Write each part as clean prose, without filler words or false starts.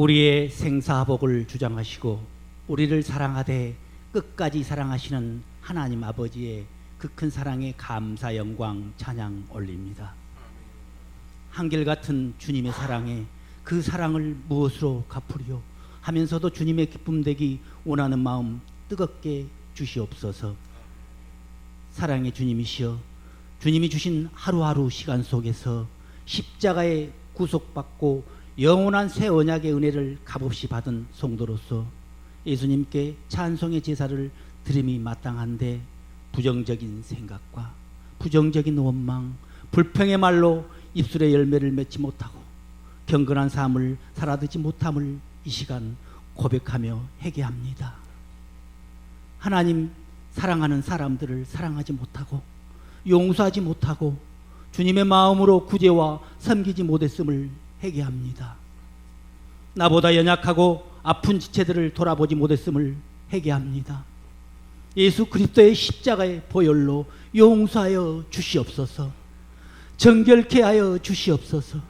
우리의 생사복을 주장하시고 우리를 사랑하되 끝까지 사랑하시는 하나님 아버지의 그 큰 사랑에 감사 영광 찬양 올립니다. 한결같은 주님의 사랑에 그 사랑을 무엇으로 갚으리요 하면서도 주님의 기쁨 되기 원하는 마음 뜨겁게 주시옵소서. 사랑의 주님이시여, 주님이 주신 하루하루 시간 속에서 십자가에 구속받고 영원한 새 언약의 은혜를 값없이 받은 성도로서 예수님께 찬송의 제사를 드림이 마땅한데 부정적인 생각과 부정적인 원망, 불평의 말로 입술의 열매를 맺지 못하고 경건한 삶을 살아두지 못함을 이 시간 고백하며 회개합니다. 하나님 사랑하는 사람들을 사랑하지 못하고 용서하지 못하고 주님의 마음으로 구제와 섬기지 못했음을 회개합니다. 나보다 연약하고 아픈 지체들을 돌아보지 못했음을 회개합니다. 예수 그리스도의 십자가의 보혈로 용서하여 주시옵소서. 정결케 하여 주시옵소서.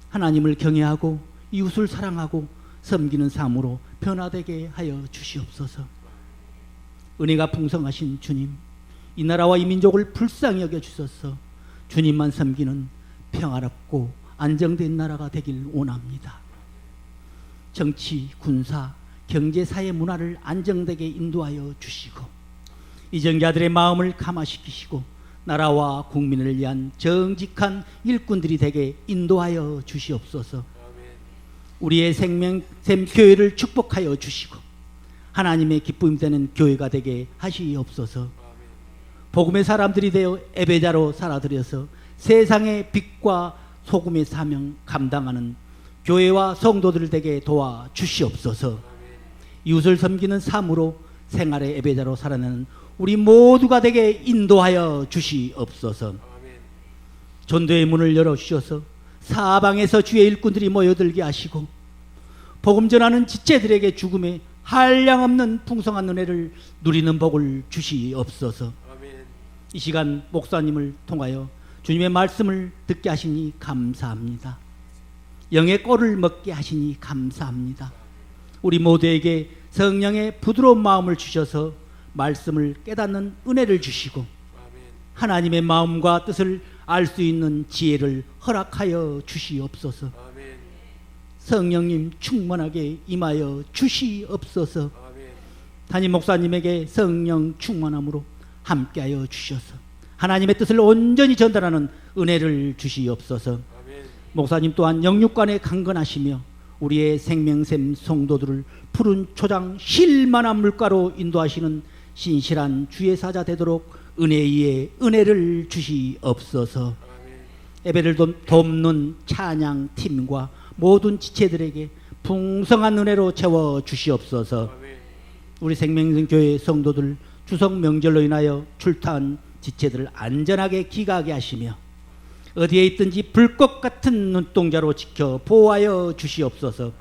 하나님을 경외하고 이웃을 사랑하고 섬기는 삶으로 변화되게 하여 주시옵소서. 은혜가 풍성하신 주님, 이 나라와 이 민족을 불쌍히 여겨주셔서 주님만 섬기는 평화롭고 안정된 나라가 되길 원합니다. 정치, 군사, 경제, 사회, 문화를 안정되게 인도하여 주시고 이정자들의 마음을 감화시키시고 나라와 국민을 위한 정직한 일꾼들이 되게 인도하여 주시옵소서. 우리의 생명샘 교회를 축복하여 주시고 하나님의 기쁨이 되는 교회가 되게 하시옵소서. 복음의 사람들이 되어 예배자로 살아들여서 세상의 빛과 소금의 사명 감당하는 교회와 성도들 되게 도와 주시옵소서. 이웃을 섬기는 삶으로 생활의 예배자로 살아내는 우리 모두가 되게 인도하여 주시옵소서. 전도의 문을 열어주셔서 사방에서 주의 일꾼들이 모여들게 하시고 복음 전하는 지체들에게 죽음의 한량없는 풍성한 은혜를 누리는 복을 주시옵소서. 이 시간 목사님을 통하여 주님의 말씀을 듣게 하시니 감사합니다. 영의 꼴을 먹게 하시니 감사합니다. 우리 모두에게 성령의 부드러운 마음을 주셔서 말씀을 깨닫는 은혜를 주시고 하나님의 마음과 뜻을 알 수 있는 지혜를 허락하여 주시옵소서. 성령님 충만하게 임하여 주시옵소서. 담임 목사님에게 성령 충만함으로 함께하여 주셔서 하나님의 뜻을 온전히 전달하는 은혜를 주시옵소서. 목사님 또한 영육간에 강건하시며 우리의 생명샘 성도들을 푸른 초장 쉴만한 물가로 인도하시는 신실한 주의 사자 되도록 은혜 위에 은혜를 주시옵소서. 예배를 돕는 찬양 팀과 모든 지체들에게 풍성한 은혜로 채워 주시옵소서. 우리 생명샘 교회 성도들 추석 명절로 인하여 출타한 지체들을 안전하게 귀가하게 하시며 어디에 있든지 불꽃 같은 눈동자로 지켜 보호하여 주시옵소서.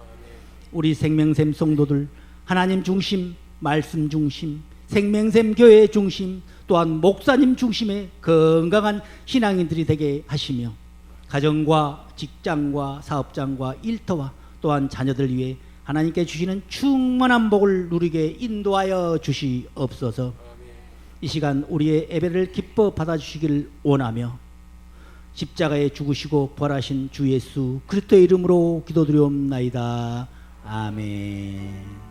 우리 생명샘 성도들 하나님 중심, 말씀 중심, 생명샘 교회 중심, 또한 목사님 중심의 건강한 신앙인들이 되게 하시며 가정과 직장과 사업장과 일터와 또한 자녀들 위해 하나님께 주시는 충만한 복을 누리게 인도하여 주시옵소서. 이 시간 우리의 예배를 기뻐 받아주시길 원하며 십자가에 죽으시고 부활하신 주 예수 그리스도의 이름으로 기도드리옵나이다. 아멘.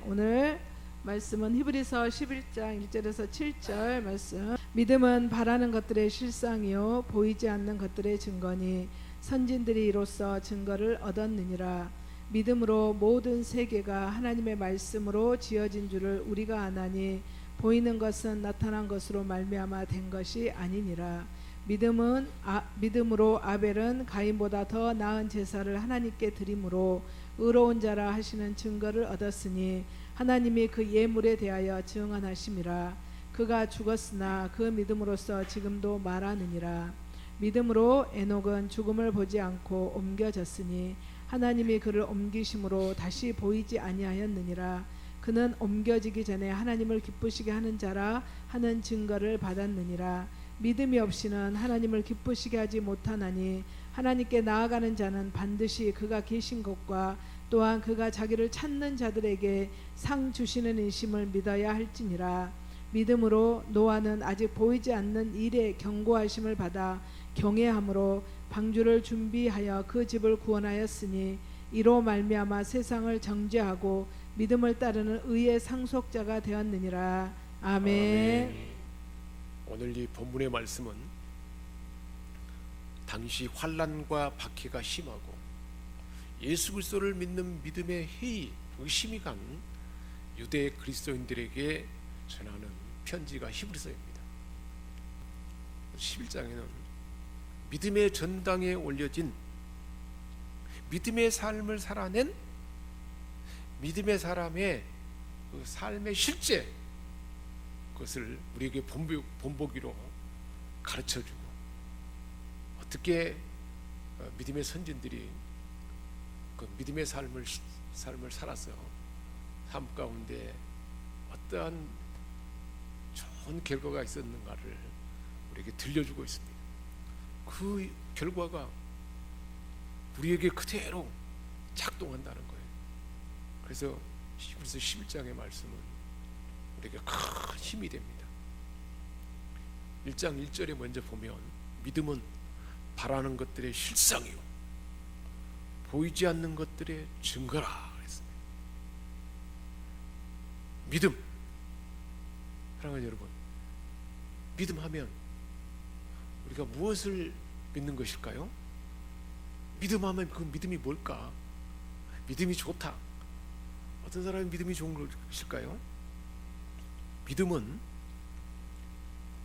오늘 말씀은 히브리서 11장 1절에서 7절 말씀. 믿음은 바라는 것들의 실상이요 보이지 않는 것들의 증거니 선진들이 이로써 증거를 얻었느니라. 믿음으로 모든 세계가 하나님의 말씀으로 지어진 줄을 우리가 아나니 보이는 것은 나타난 것으로 말미암아 된 것이 아니니라. 믿음으로 아벨은 가인보다 더 나은 제사를 하나님께 드림으로 의로운 자라 하시는 증거를 얻었으니 하나님이 그 예물에 대하여 증언하심이라. 그가 죽었으나 그 믿음으로써 지금도 말하느니라. 믿음으로 에녹은 죽음을 보지 않고 옮겨졌으니 하나님이 그를 옮기심으로 다시 보이지 아니하였느니라. 그는 옮겨지기 전에 하나님을 기쁘시게 하는 자라 하는 증거를 받았느니라. 믿음이 없이는 하나님을 기쁘시게 하지 못하나니 하나님께 나아가는 자는 반드시 그가 계신 것과 또한 그가 자기를 찾는 자들에게 상 주시는 인심을 믿어야 할지니라. 믿음으로 노아는 아직 보이지 않는 일의 경고하심을 받아 경외함으로 방주를 준비하여 그 집을 구원하였으니 이로 말미암아 세상을 정죄하고 믿음을 따르는 의의 상속자가 되었느니라. 아멘. 오늘 이 본문의 말씀은 당시 환난과 박해가 심하고 예수 그리스도를 믿는 믿음의 해이 의심이 간 유대 그리스도인들에게 전하는 편지가 히브리서입니다. 11장에는 믿음의 전당에 올려진 믿음의 삶을 살아낸 믿음의 사람의 그 삶의 실제, 그것을 우리에게 본보기로 가르쳐주고 어떻게 믿음의 선진들이 그 믿음의 삶을 살아서 삶 가운데 어떠한 좋은 결과가 있었는가를 우리에게 들려주고 있습니다. 그 결과가 우리에게 그대로 작동한다는 거예요. 그래서 히브리서 11장의 말씀은 우리에게 큰 힘이 됩니다. 1장 1절에 먼저 보면 믿음은 바라는 것들의 실상이요 보이지 않는 것들의 증거라 그랬습니다. 믿음, 사랑하는 여러분, 믿음하면 우리가 무엇을 믿는 것일까요? 믿음하면 그 믿음이 뭘까? 믿음이 좋다. 어떤 사람이 믿음이 좋은 것일까요? 믿음은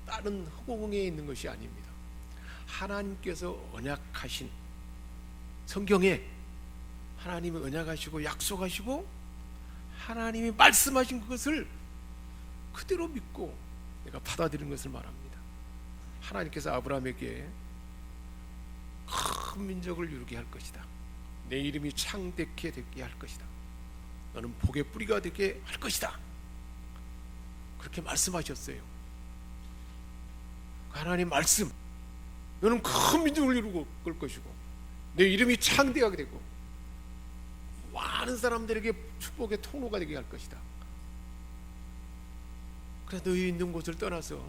다른 허공에 있는 것이 아닙니다. 하나님께서 언약하신, 성경에 하나님이 언약하시고 약속하시고 하나님이 말씀하신 그것을 그대로 믿고 내가 받아들이는 것을 말합니다. 하나님께서 아브라함에게 큰 민족을 이루게 할 것이다. 내 이름이 창대케 되게 할 것이다. 너는 복의 뿌리가 되게 할 것이다. 그렇게 말씀하셨어요. 하나님 말씀, 너는 큰 민족을 이루고 올 것이고 내 이름이 창대하게 되고 많은 사람들에게 축복의 통로가 되게 할 것이다. 그래서 너희 있는 곳을 떠나서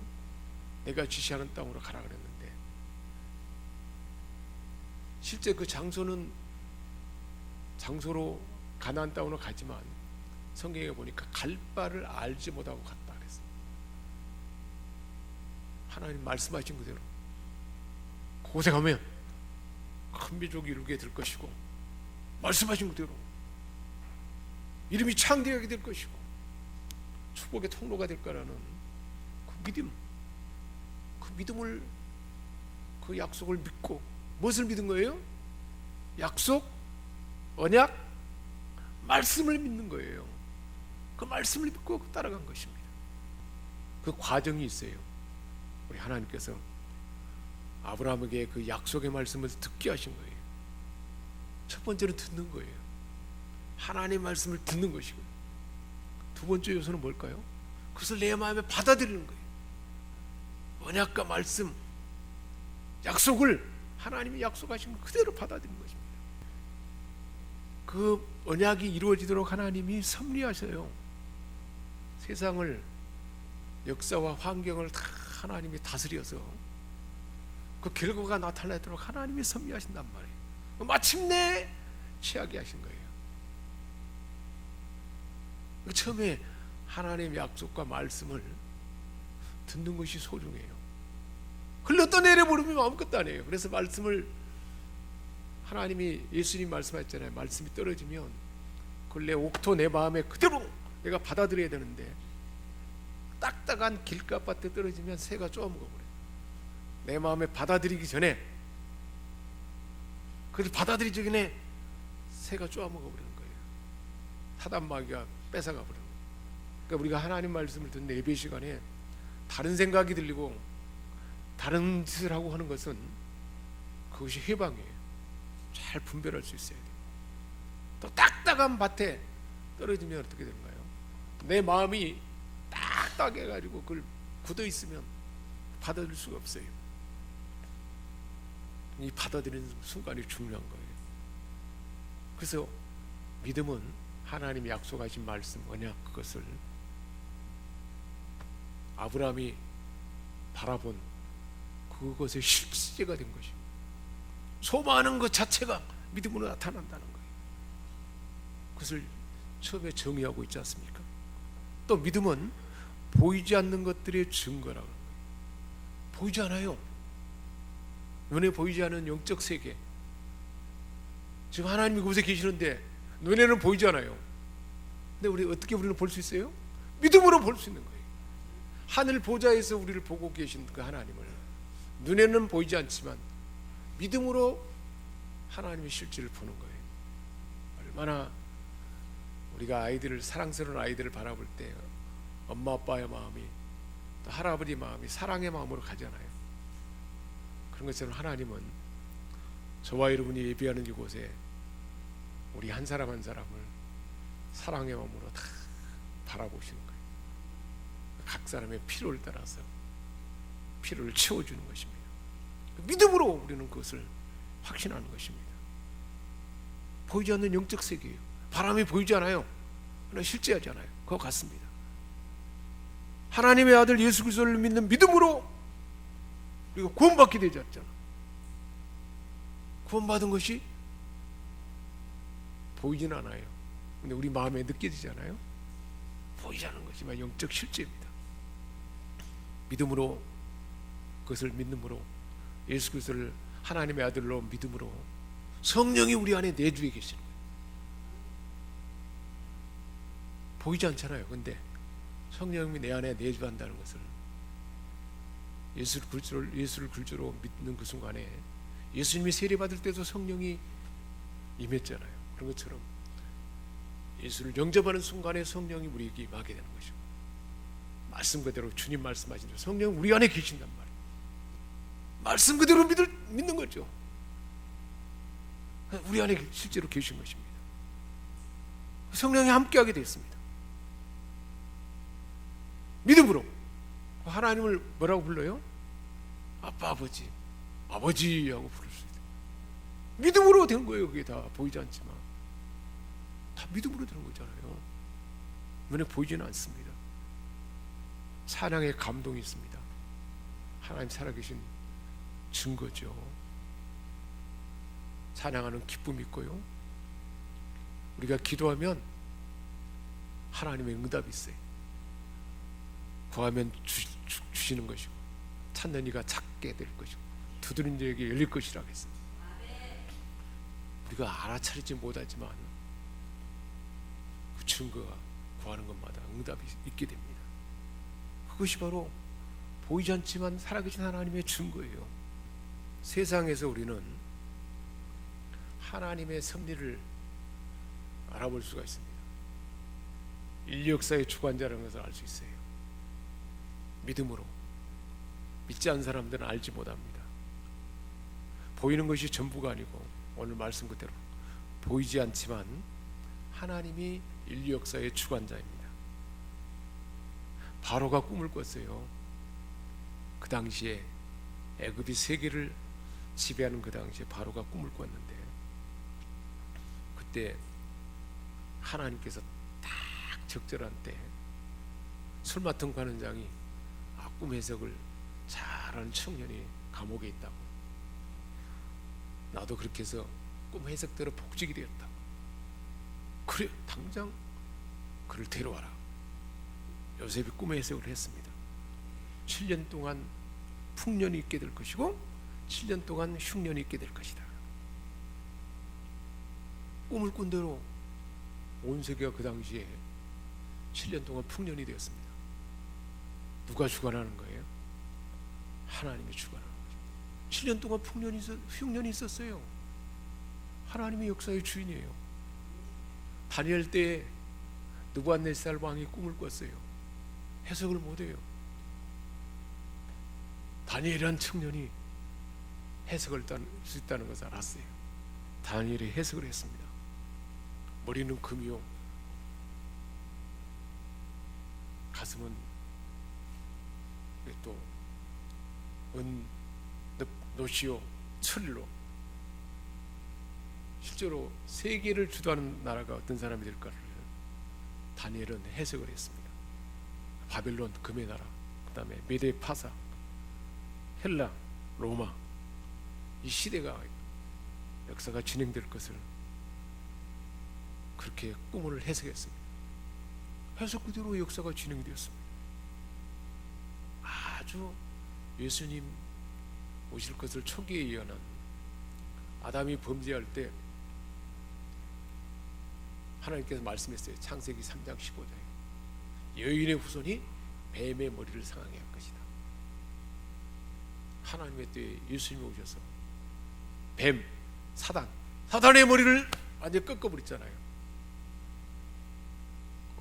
내가 지시하는 땅으로 가라 그랬는데 실제 그 장소로 가나안 땅으로 가지만 성경에 보니까 갈 바를 알지 못하고 갔다 그랬어요. 하나님 말씀하신 그대로 그곳에 가면 큰 민족이 이루게 될 것이고 말씀하신 그대로 이름이 창대하게 될 것이고 축복의 통로가 될 거라는 그 믿음을 그 약속을 믿고 무엇을 믿은 거예요? 약속, 언약, 말씀을 믿는 거예요. 그 말씀을 믿고 따라간 것입니다. 그 과정이 있어요. 우리 하나님께서 아브라함에게 그 약속의 말씀을 듣게 하신 거예요. 첫 번째는 듣는 거예요. 하나님의 말씀을 듣는 것이고요. 두 번째 요소는 뭘까요? 그것을 내 마음에 받아들이는 거예요. 언약과 말씀, 약속을 하나님이 약속하신 걸 그대로 받아들이는 것입니다. 그 언약이 이루어지도록 하나님이 섭리하셔요. 세상을, 역사와 환경을 다 하나님이 다스려서 그 결과가 나타나도록 하나님이 섭리하신단 말이에요. 마침내 취하게 하신 거예요. 처음에 하나님의 약속과 말씀을 듣는 것이 소중해요. 흘렀다 내려버리면 아무것도 아니에요. 그래서 말씀을 하나님이 예수님 말씀하셨잖아요. 말씀이 떨어지면 그걸 내 옥토 내 마음에 그대로 내가 받아들여야 되는데 딱딱한 길가밭에 떨어지면 새가 쪼아먹어버려요. 내 마음에 받아들이기 전에 그걸 받아들이기 전에 새가 쪼아먹어버리는 거예요. 사단 마귀가 뺏어가 버려요. 그러니까 우리가 하나님 말씀을 듣는 예배 시간에 다른 생각이 들리고 다른 짓을 하고 하는 것은 그것이 해방이에요. 잘 분별할 수 있어야 돼요. 또 딱딱한 밭에 떨어지면 어떻게 되는가요? 내 마음이 딱딱해가지고 그걸 굳어 있으면 받아들일 수가 없어요. 이 받아들이는 순간이 중요한 거예요. 그래서 믿음은 하나님이 약속하신 말씀, 언약, 그것을 아브라함이 바라본 그것의 실제가 된 것입니다. 소망하는 것 자체가 믿음으로 나타난다는 거예요. 그것을 처음에 정의하고 있지 않습니까? 또 믿음은 보이지 않는 것들의 증거라고 합니다. 보이지 않아요. 눈에 보이지 않는 영적 세계, 지금 하나님이 그곳에 계시는데 눈에는 보이지 않아요. 근데 우리는 볼 수 있어요? 믿음으로 볼 수 있는 거예요. 하늘 보좌에서 우리를 보고 계신 그 하나님을 눈에는 보이지 않지만 믿음으로 하나님의 실제를 보는 거예요. 얼마나 우리가 사랑스러운 아이들을 바라볼 때 엄마 아빠의 마음이, 또 할아버지 마음이 사랑의 마음으로 가잖아요. 그런 것처럼 하나님은 저와 여러분이 예배하는 이곳에 우리 한 사람 한 사람을 사랑의 마음으로 다 바라보시는 거예요. 각 사람의 필요를 따라서 필요를 채워주는 것입니다. 믿음으로 우리는 그것을 확신하는 것입니다. 보이지 않는 영적 세계예요. 바람이 보이지 않아요. 그러나 실제하지 않아요. 그거 같습니다. 하나님의 아들 예수 그리스도를 믿는 믿음으로 우리가 구원받게 되지 않잖아. 구원받은 것이 보이진 않아요. 근데 우리 마음에 느껴지잖아요. 보이지 않는 것이지만 영적 실제입니다. 믿음으로, 그것을 믿음으로, 예수 그리스도를 하나님의 아들로 믿음으로 성령이 우리 안에 내주에 계시는 거예요. 보이지 않잖아요. 근데 성령이 내 안에 내주한다는 것을, 예수를 그리스도로 믿는 그 순간에, 예수님이 세례받을 때도 성령이 임했잖아요. 그런 것처럼 예수를 영접하는 순간에 성령이 우리에게 임하게 되는 것이고, 말씀 그대로 주님 말씀하신 대로 성령은 우리 안에 계신단 말이에요. 말씀 그대로 믿는 거죠. 우리 안에 실제로 계신 것입니다. 성령이 함께하게 됐습니다. 믿음으로 하나님을 뭐라고 불러요? 아빠, 아버지, 아버지하고 부를 수 있어요. 믿음으로 된 거예요. 그게 다 보이지 않지만 다 믿음으로 되는 거잖아요. 눈에 보이지는 않습니다. 찬양의 감동이 있습니다. 하나님 살아계신 증거죠. 찬양하는 기쁨이 있고요. 우리가 기도하면 하나님의 응답이 있어요. 구하면 주시는 것이고, 찾는 이가 찾게 될 것이고, 두드리는 자에게 열릴 것이라고 했어요. 우리가 알아차리지 못하지만 그 증거가 구하는 것마다 응답이 있게 됩니다. 그것이 바로 보이지 않지만 살아계신 하나님의 증거예요. 세상에서 우리는 하나님의 섭리를 알아볼 수가 있습니다. 인류 역사의 주관자라는 것을 알 수 있어요. 믿음으로. 믿지 않는 사람들은 알지 못합니다. 보이는 것이 전부가 아니고, 오늘 말씀 그대로 보이지 않지만 하나님이 인류 역사의 주관자입니다. 바로가 꿈을 꿨어요. 그 당시에 애굽이 세계를 지배하는 그 당시에 바로가 꿈을 꿨는데, 그때 하나님께서 딱 적절한 때 술 맡은 관원장이 꿈 해석을 잘하는 청년이 감옥에 있다고, 나도 그렇게 해서 꿈 해석대로 복직이 되었다고, 그래 당장 그를 데려와라. 요셉이 꿈 해석을 했습니다. 7년 동안 풍년이 있게 될 것이고 7년 동안 흉년이 있게 될 것이다. 꿈을 꾼 대로 온 세계가 그 당시에 7년 동안 풍년이 되었습니다. 누가 주관하는 거예요? 하나님이 주관하는 거죠. 7년 동안 흉년이 있었어요. 하나님이 역사의 주인이에요. 다니엘 때에 느부갓네살 왕이 꿈을 꿨어요. 해석을 못해요. 다니엘이란 청년이 해석을 할 수 있다는 것을 알았어요. 다니엘이 해석을 했습니다. 머리는 금이요, 가슴은 또 노시요, 철로. 실제로 세계를 주도하는 나라가 어떤 사람이 될까를 다니엘은 해석을 했습니다. 바벨론, 금의 나라, 그 다음에 메데 파사, 헬라, 로마, 이 시대가 역사가 진행될 것을 그렇게 꿈을 해석했습니다. 해석 그대로 역사가 진행되었습니다. 아주 예수님 오실 것을 초기에 예언한, 아담이 범죄할 때 하나님께서 말씀했어요. 창세기 3장 15절에 여인의 후손이 뱀의 머리를 상하게 할 것이다. 하나님의 때에 예수님이 오셔서 뱀, 사단의 머리를 완전히 꺾어버렸잖아요.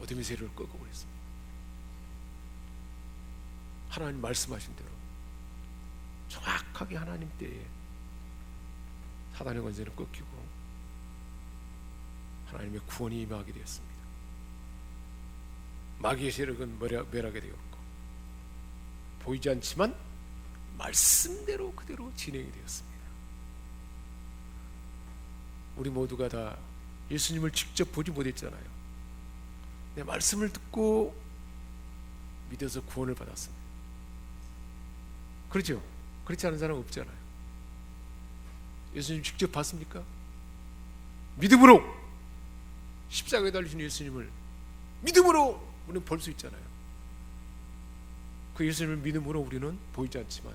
어둠의 세력을 꺾어버렸습니다. 하나님 말씀하신 대로 정확하게 하나님 때에 사단의 권세는 꺾이고 하나님의 구원이 임하게 되었습니다. 마귀의 세력은 멸하게 되었고, 보이지 않지만 말씀대로 그대로 진행이 되었습니다. 우리 모두가 다 예수님을 직접 보지 못했잖아요. 내 말씀을 듣고 믿어서 구원을 받았습니다. 그렇죠? 그렇지 않은 사람 없잖아요. 예수님 직접 봤습니까? 믿음으로 십자가에 달리신 예수님을 믿음으로 우리는 볼 수 있잖아요. 그 예수님을 믿음으로 우리는 보이지 않지만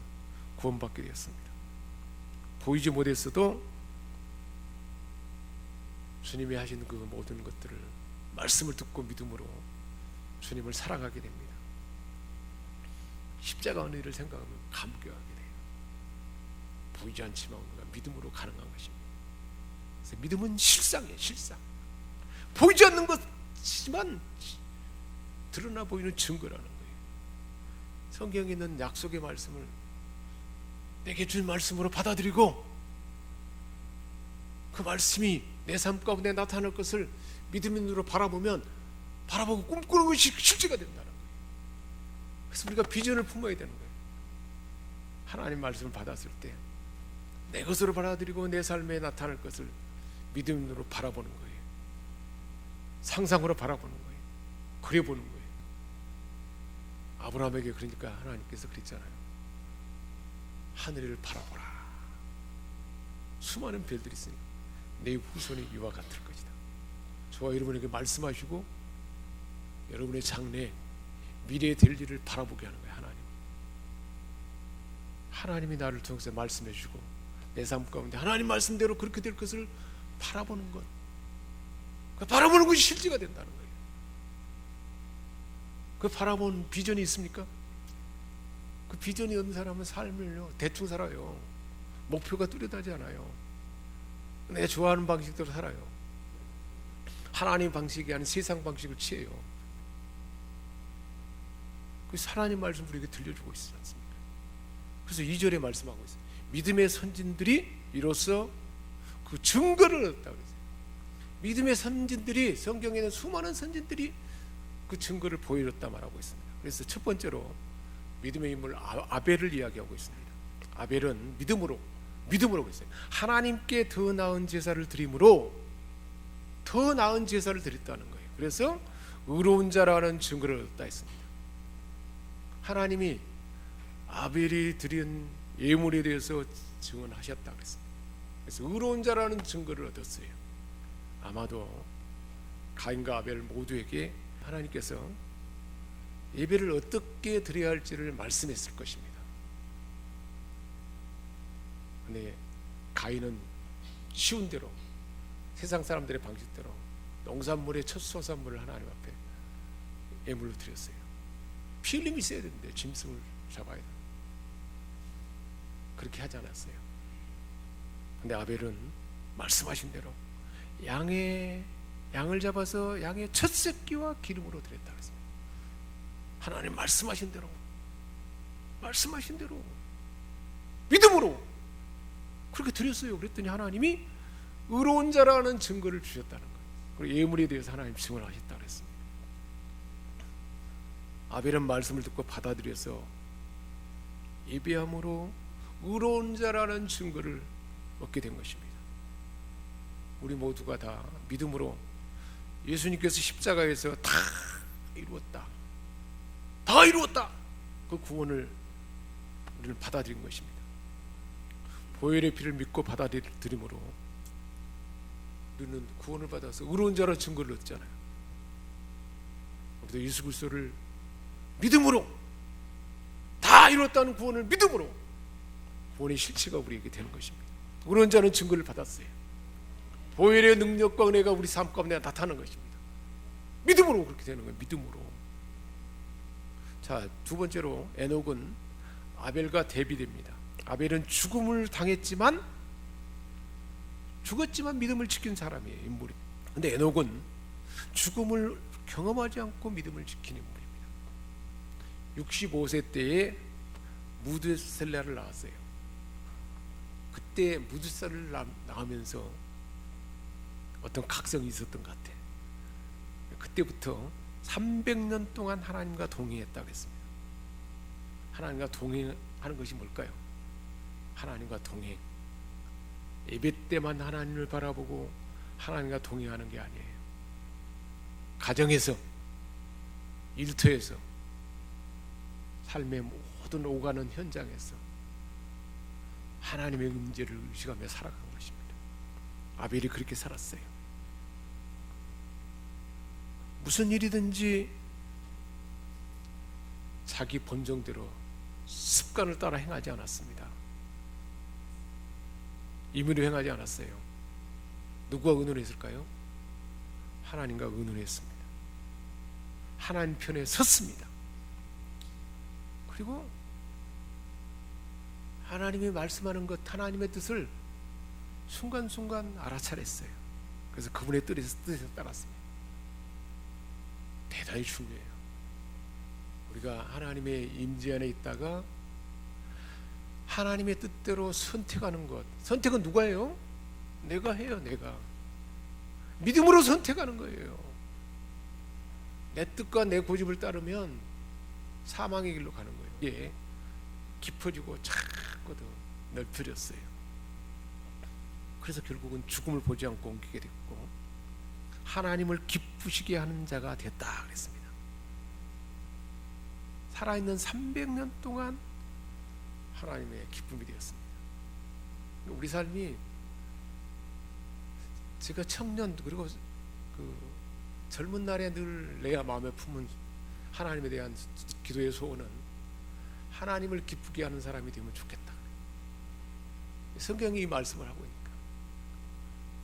구원받게 되었습니다. 보이지 못했어도 주님이 하신 그 모든 것들을 말씀을 듣고 믿음으로 주님을 사랑하게 됩니다. 십자가 은혜를 생각하면 감격하게 돼요. 보이지 않지만 우리가 믿음으로 가능한 것입니다. 그래서 믿음은 실상이에요. 실상. 보이지 않는 것이지만 드러나 보이는 증거라는 거예요. 성경에 있는 약속의 말씀을 내게 준 말씀으로 받아들이고 그 말씀이 내 삶 가운데 나타날 것을 믿음의 눈으로 바라보면 바라보고 꿈꾸는 것이 실제가 된다는 거예요. 그래서 우리가 비전을 품어야 되는 거예요. 하나님 말씀을 받았을 때 내 것으로 받아들이고 내 삶에 나타날 것을 믿음의 눈으로 바라보는 거예요. 상상으로 바라보는 거예요. 그려보는 거예요. 아브라함에게 그러니까 하나님께서 그랬잖아요. 하늘을 바라보라. 수많은 별들이 있으니 내 후손이 이와 같을 것이다. 저와 여러분에게 말씀하시고 여러분의 장래 미래에 될 일을 바라보게 하는 거예요. 하나님이 나를 통해서 말씀해 주고 내 삶 가운데 하나님 말씀대로 그렇게 될 것을 바라보는 것, 그 바라보는 것이 실제가 된다는 거예요. 그 바라본 비전이 있습니까? 그 비전이 없는 사람은 삶을요 대충 살아요. 목표가 뚜렷하지 않아요. 내가 좋아하는 방식대로 살아요. 하나님 방식이 아닌 세상 방식을 취해요. 그래서 하나님 말씀 우리에게 들려주고 있지 않습니까? 그래서 2절에 말씀하고 있어요. 믿음의 선진들이 이로써 그 증거를 얻었다고 그랬어요. 믿음의 선진들이, 성경에는 수많은 선진들이 그 증거를 보여줬다 말하고 있습니다. 그래서 첫 번째로 믿음의 인물 아벨을 이야기하고 있습니다. 아벨은 믿음으로 그랬어요. 하나님께 더 나은 제사를 드림으로 더 나은 제사를 드렸다는 거예요. 그래서 의로운 자라는 증거를 얻었다 했습니다. 하나님이 아벨이 드린 예물에 대해서 증언하셨다 그랬습니다. 그래서 의로운 자라는 증거를 얻었어요. 아마도 가인과 아벨 모두에게 하나님께서 예배를 어떻게 드려야 할지를 말씀했을 것입니다. 근데 가인은 쉬운 대로 세상 사람들의 방식대로 농산물의 첫 소산물을 하나님 앞에 예물로 드렸어요. 피 흘림이 있어야 되는데 짐승을 잡아야 돼. 그렇게 하지 않았어요. 근데 아벨은 말씀하신 대로 양을 잡아서 양의 첫 새끼와 기름으로 드렸다 그랬습니다. 하나님 말씀하신 대로 믿음으로 그렇게 드렸어요. 그랬더니 하나님이 의로운 자라는 증거를 주셨다는 거예요. 그리고 예물에 대해서 하나님 증언하셨다 그랬습니다. 아벨은 말씀을 듣고 받아들여서 예배함으로 의로운 자라는 증거를 얻게 된 것입니다. 우리 모두가 다 믿음으로 예수님께서 십자가에서 다 이루었다, 다 이루었다, 그 구원을 우리는 받아들인 것입니다. 보혈의 피를 믿고 받아들임으로 우리는 구원을 받아서 의로운 자라는 증거를 얻잖아요. 우리도 예수 그리스도를 믿음으로 다 이뤘다는 구원을 믿음으로 구원의 실체가 우리에게 되는 것입니다. 의로운 자는 증거를 받았어요. 보혈의 능력과 은혜가 우리 삶 가운데 나타나는 것입니다. 믿음으로 그렇게 되는 거예요. 믿음으로. 자, 두 번째로 에녹은 아벨과 대비됩니다. 아벨은 죽음을 당했지만 죽었지만 믿음을 지킨 사람이에요. 인물이. 근데 에녹은 죽음을 경험하지 않고 믿음을 지키는 인물입니다. 65세 때에 무드셀라를 낳았어요. 그때 무드셀라를 낳으면서 어떤 각성이 있었던 것 같아요. 그때부터 300년 동안 하나님과 동행했다고 했습니다. 하나님과 동행하는 것이 뭘까요? 하나님과 동행. 예배 때만 하나님을 바라보고 하나님과 동행하는 게 아니에요. 가정에서, 일터에서, 삶의 모든 오가는 현장에서 하나님의 임재를 의식하며 살아간 것입니다. 아벨이 그렇게 살았어요. 무슨 일이든지 자기 본성대로 습관을 따라 행하지 않았습니다. 임의로 행하지 않았어요. 누구와 의논했을까요? 하나님과 의논했습니다. 하나님 편에 섰습니다. 그리고 하나님이 말씀하는 것, 하나님의 뜻을 순간순간 알아차렸어요. 그래서 그분의 뜻에 따랐습니다. 대단히 중요해요. 우리가 하나님의 임재 안에 있다가 하나님의 뜻대로 선택하는 것. 선택은 누가 해요? 내가 해요. 내가 믿음으로 선택하는 거예요. 내 뜻과 내 고집을 따르면 사망의 길로 가는 거예요. 이게 깊어지고 자꾸 더 넓혀졌어요. 그래서 결국은 죽음을 보지 않고 옮기게 됐고 하나님을 기쁘시게 하는 자가 됐다 그랬습니다. 살아있는 300년 동안 하나님의 기쁨이 되었습니다. 우리 삶이, 제가 청년 그리고 그 젊은 날에 늘 내가 마음에 품은 하나님에 대한 기도의 소원은 하나님을 기쁘게 하는 사람이 되면 좋겠다. 성경이 이 말씀을 하고 있으니까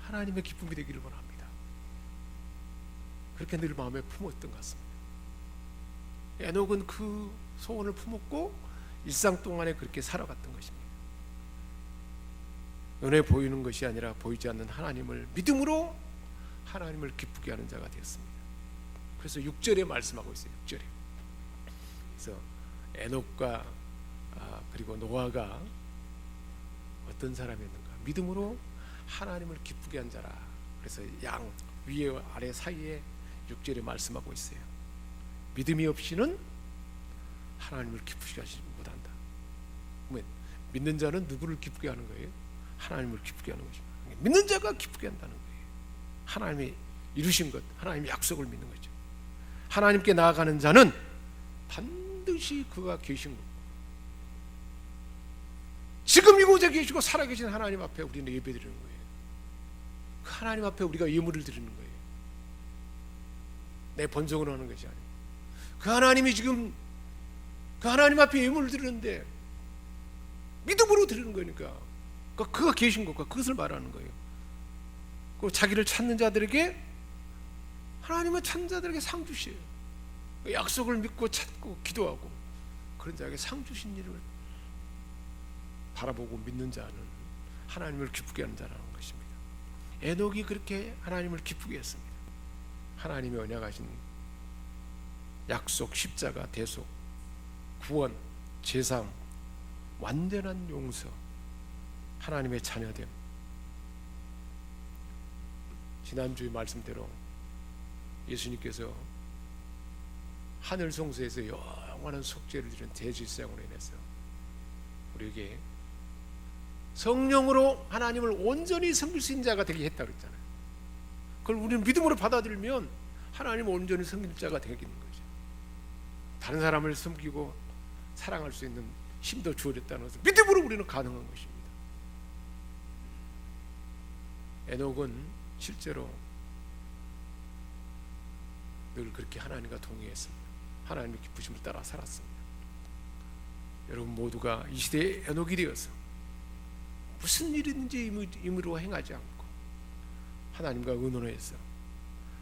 하나님의 기쁨이 되기를 원합니다. 그렇게 늘 마음에 품었던 것 같습니다. 에녹은 그 소원을 품었고 일상 동안에 그렇게 살아갔던 것입니다. 눈에 보이는 것이 아니라 보이지 않는 하나님을 믿음으로 하나님을 기쁘게 하는 자가 되었습니다. 그래서 6절에 말씀하고 있어요. 6절에. 그래서 에녹과 그리고 노아가 어떤 사람이었는가? 믿음으로 하나님을 기쁘게 한 자라. 그래서 양 위에 아래 사이에 6절에 말씀하고 있어요. 믿음이 없이는 하나님을 기쁘게 하지 못한다. 그러면 믿는 자는 누구를 기쁘게 하는 거예요? 하나님을 기쁘게 하는 것입니다. 믿는 자가 기쁘게 한다는 거예요. 하나님이 이루신 것, 하나님의 약속을 믿는 거죠. 하나님께 나아가는 자는 반드시 그가 계신 것, 지금 이곳에 계시고 살아계신 하나님 앞에 우리는 예배드리는 거예요. 그 하나님 앞에 우리가 예물을 드리는 거예요. 내 본성으로 하는 것이 아니고 그 하나님이 지금 그 하나님 앞에 예물을 드리는데 믿음으로 드리는 거니까 그가 계신 것과 그것을 말하는 거예요. 그 자기를 찾는 자들에게, 하나님은 찾는 자들에게 상 주시에요. 약속을 믿고 찾고 기도하고 그런 자에게 상 주신 일을 바라보고 믿는 자는 하나님을 기쁘게 하는 자라는 것입니다. 에녹이 그렇게 하나님을 기쁘게 했습니다. 하나님의 언약하신 약속, 십자가, 대속, 구원, 제상, 완전한 용서, 하나님의 자녀됨. 지난주의 말씀대로 예수님께서 하늘 성소에서 영원한 속죄를 드린 대제사장으로 인해서 우리에게 성령으로 하나님을 온전히 섬길 수 있는 자가 되게 했다고 그랬잖아요. 그걸 우리는 믿음으로 받아들이면 하나님을 온전히 섬길 자가 되는 거죠. 다른 사람을 섬기고 사랑할 수 있는 힘도 주어졌다는 것을 믿음으로 우리는 가능한 것입니다. 에녹은 실제로 늘 그렇게 하나님과 동행했습니다. 하나님의 기쁘심을 따라 살았습니다. 여러분 모두가 이 시대의 에녹이 되어서 무슨 일이든지 임의로 행하지 않고 하나님과 의논해서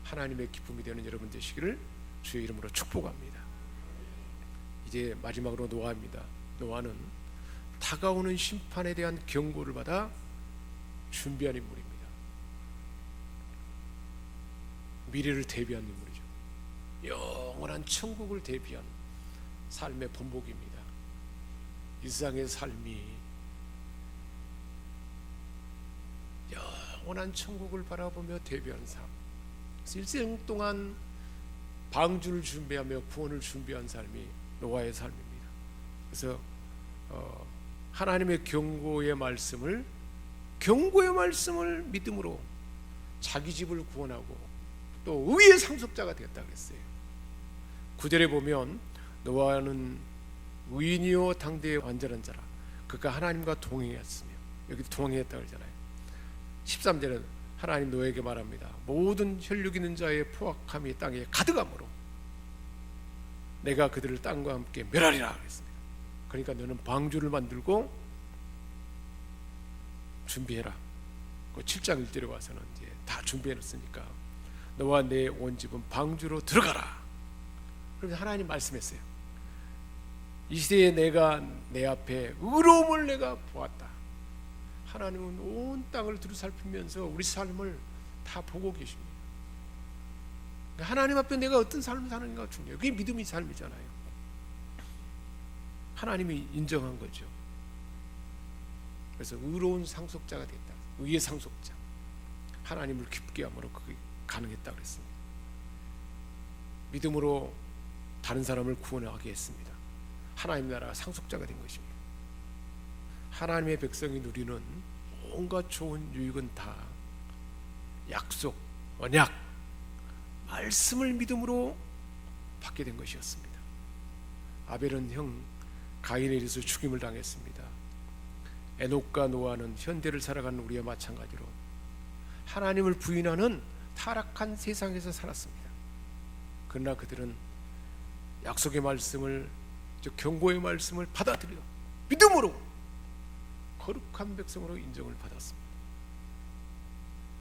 하나님의 기쁨이 되는 여러분 되시기를 주의 이름으로 축복합니다. 이제 마지막으로 노아입니다. 노아는 다가오는 심판에 대한 경고를 받아 준비한 인물입니다. 미래를 대비한 인물이죠. 영원한 천국을 대비한 삶의 본보기입니다. 이 세상의 삶이 영원한 천국을 바라보며 대비하는 삶, 일생 동안 방주를 준비하며 구원을 준비한 삶이 노아의 삶입니다. 그래서 하나님의 경고의 말씀을 믿음으로 자기 집을 구원하고 또 의의 상속자가 되었다고 했어요. 9절에 보면 노아는 의인이요 당대의 완전한 자라 그가 하나님과 동행했으며, 여기 동행했다고 그러잖아요. 13절은 하나님 노아에게 말합니다. 모든 혈육 있는 자의 포악함이 땅에 가득함으로 내가 그들을 땅과 함께 멸하리라 그랬습니다. 그러니까 너는 방주를 만들고 준비해라. 그 7장 1절에 와서는 이제 다 준비해놨으니까 너와 내 온 집은 방주로 들어가라. 그래서 하나님 말씀했어요. 이 시대에 내가 내 앞에 의로움을 내가 보았다. 하나님은 온 땅을 두루살피면서 우리 삶을 다 보고 계십니다. 하나님 앞에 내가 어떤 삶을 사는가 중요해요. 그게 믿음의 삶이잖아요. 하나님이 인정한 거죠. 그래서 의로운 상속자가 됐다. 의의 상속자. 하나님을 기쁘게 함으로 그게 가능했다고 그랬습니다. 믿음으로 다른 사람을 구원하게 했습니다. 하나님 나라 상속자가 된 것입니다. 하나님의 백성이 누리는 온갖 좋은 유익은 다 약속, 언약, 말씀을 믿음으로 받게 된 것이었습니다. 아벨은 형 가인에 의해서 죽임을 당했습니다. 에녹과 노아는 현대를 살아가는 우리와 마찬가지로 하나님을 부인하는 타락한 세상에서 살았습니다. 그러나 그들은 약속의 말씀을, 경고의 말씀을 받아들여 믿음으로 거룩한 백성으로 인정을 받았습니다.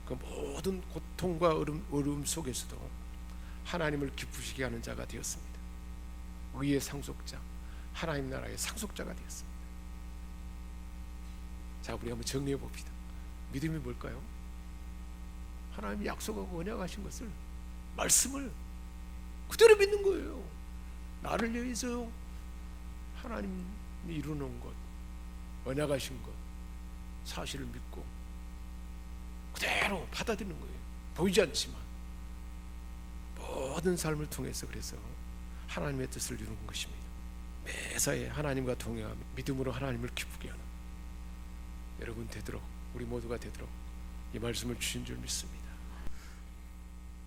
그 모든 고통과 어려움 속에서도 하나님을 기쁘시게 하는 자가 되었습니다. 의의 상속자, 하나님 나라의 상속자가 되었습니다. 자, 우리 한번 정리해 봅시다. 믿음이 뭘까요? 하나님이 약속하고 언약하신 것을, 말씀을 그대로 믿는 거예요. 나를 위해서 하나님이 이루는 것, 언약하신 것, 사실을 믿고 그대로 받아들이는 거예요. 보이지 않지만 모든 삶을 통해서 그래서 하나님의 뜻을 이루는 것입니다. 매사에 하나님과 동행하며 믿음으로 하나님을 기쁘게 하는 여러분 되도록, 우리 모두가 되도록 이 말씀을 주신 줄 믿습니다.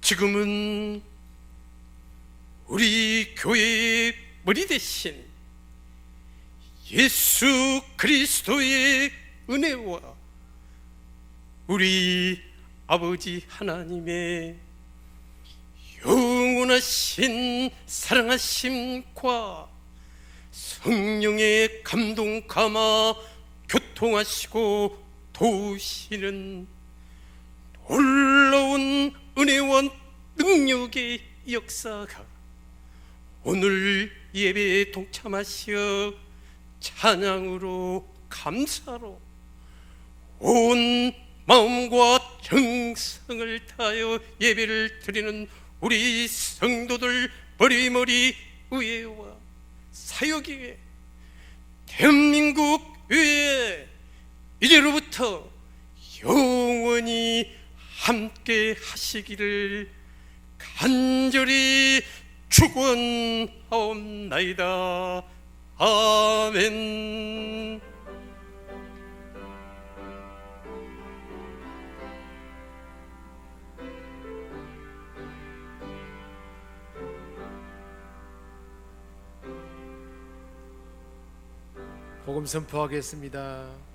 지금은 우리 교회의 머리 대신 예수 그리스도의 은혜와 우리 아버지 하나님의 영원하신 사랑하심과 성령의 감동 감화 교통하시고 도우시는 놀라운 은혜와 능력의 역사가 오늘 예배에 동참하시어 찬양으로 감사로 온 마음과 정성을 다하여 예배를 드리는 우리 성도들 머리머리 의회와 사역위에 대한민국 의회 이제로부터 영원히 함께 하시기를 간절히 축원하옵나이다. 아멘. 복음 선포하겠습니다.